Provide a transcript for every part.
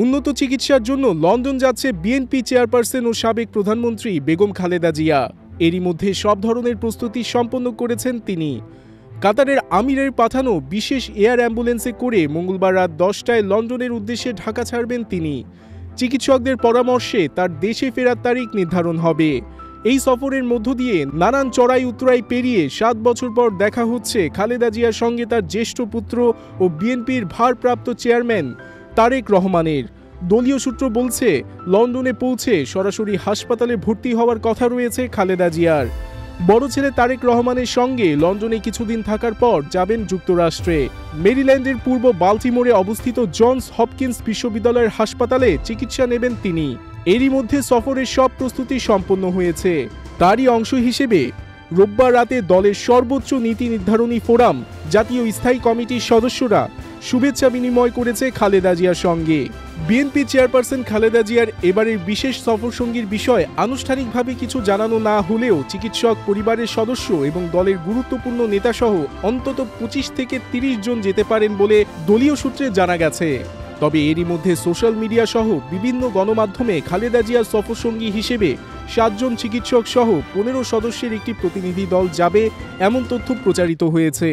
উন্নত চিকিৎসার জন্য লন্ডন যাচ্ছে বিএনপি চেয়ারপারসন ও সাবেক প্রধানমন্ত্রী বেগম খালেদা জিয়া। এরই মধ্যে সব ধরনের প্রস্তুতি সম্পন্ন করেছেন তিনি। কাতারের আমিরের পাঠানো বিশেষ এয়ার অ্যাম্বুলেন্সে করে মঙ্গলবার রাত 10টায় লন্ডনের উদ্দেশ্যে ঢাকা ছাড়বেন তিনি। চিকিৎসকদের পরামর্শে তার দেশে ফেরার তারিখ নির্ধারণ হবে। এই সফরের মধ্য দিয়ে নানান চড়াই উতরাই পেরিয়ে 7 বছর পর দেখা হচ্ছে খালেদা জিয়ার সঙ্গে তার জ্যেষ্ঠ পুত্র ও বিএনপির ভারপ্রাপ্ত চেয়ারম্যান তারেক রহমানের। দলীয় সূত্র বলছে, লন্ডনে পৌঁছে সরাসরি হাসপাতালে ভর্তি হওয়ার কথা রয়েছে খালেদা জিয়ার। বড় ছেলে তারেক রহমানের সঙ্গে লন্ডনে কিছুদিন থাকার পর যাবেন যুক্তরাষ্ট্রে। মেরিল্যান্ডের পূর্ব বাল্টিমোরে অবস্থিত জনস হপকিন্স বিশ্ববিদ্যালয়ের হাসপাতালে চিকিৎসা নেবেন তিনি। এরই মধ্যে সফরের সব প্রস্তুতি সম্পন্ন হয়েছে। তারই অংশ হিসেবে রোববার রাতে দলের সর্বোচ্চ নীতি নির্ধারণী ফোরাম জাতীয় স্থায়ী কমিটির সদস্যরা শুভেচ্ছা বিনিময় করেছে খালেদা জিয়ার সঙ্গে। বিএনপি চেয়ারপারসন খালেদা জিয়ার এবারের বিশেষ সফরসঙ্গীর বিষয়ে আনুষ্ঠানিকভাবে কিছু জানানো না হলেও চিকিৎসক পরিবারের সদস্য এবং দলের গুরুত্বপূর্ণ নেতাসহ অন্তত 25 থেকে 30 জন যেতে পারেন বলে দলীয় সূত্রে জানা গেছে। তবে এরই মধ্যে সোশ্যাল মিডিয়া সহ বিভিন্ন গণমাধ্যমে খালেদা জিয়ার সফরসঙ্গী হিসেবে 7 জন চিকিৎসক সহ 15 সদস্যের একটি প্রতিনিধি দল যাবে এমন তথ্য প্রচারিত হয়েছে।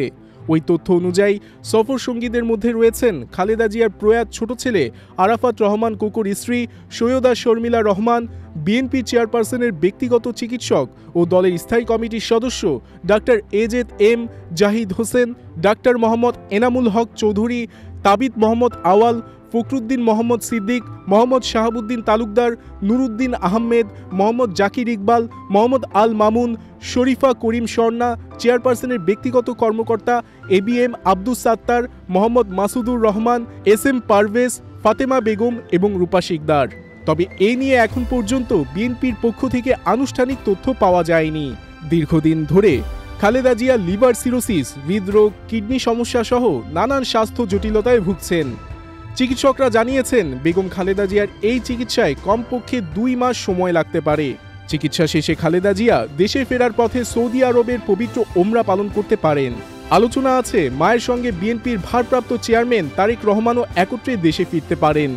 ওই তথ্য অনুযায়ী সফর সঙ্গীদের মধ্যে রয়েছেন খালেদা জিয়ার প্রয়াত ছোট ছেলে আরাফাত রহমান কোকোর স্ত্রী সৈয়দা শর্মিলা রহমান, বিএনপি চেয়ারপারসনের ব্যক্তিগত চিকিৎসক ও দলের স্থায়ী কমিটির সদস্য doctor A Z M Zahid Hossain, doctor Mohammad Enamul Haque Chowdhury, Tabith Mohammad Awal, Fakhruddin Mohammad Siddique, Mohammad Shahabuddin Talukdar, Nuruddin Ahmed, Mohammad Zakir Iqbal, Mohammad Al Mamun, Sharifa Karim Swarna, চেয়ারপারসনের ব্যক্তিগত কর্মকর্তা এবিএম আব্দুস সাত্তার, মোহাম্মদ মাসুদুর রহমান, এসএম পারভেজ, ফাতেমা বেগম এবং রূপা শিকদার। তবে এ নিয়ে এখন পর্যন্ত বিএনপির পক্ষ থেকে আনুষ্ঠানিক তথ্য পাওয়া যায়নি। দীর্ঘদিন ধরে খালেদা জিয়া লিভার সিরোসিস, হৃদরোগ, কিডনি সমস্যা সহ নানান স্বাস্থ্য জটিলতায় ভুগছেন। চিকিৎসকরা জানিয়েছেন, বেগম খালেদা জিয়ার এই চিকিৎসায় কমপক্ষে 2 মাস সময় লাগতে পারে। চিকিৎসা শেষে খালেদা জিয়া দেশে ফেরার পথে সৌদি আরবের পবিত্র ওমরা পালন করতে পারেন। আলোচনা আছে মায়ের সঙ্গে বিএনপির ভারপ্রাপ্ত চেয়ারম্যান তারেক রহমানও একত্রে দেশে ফিরতে পারেন।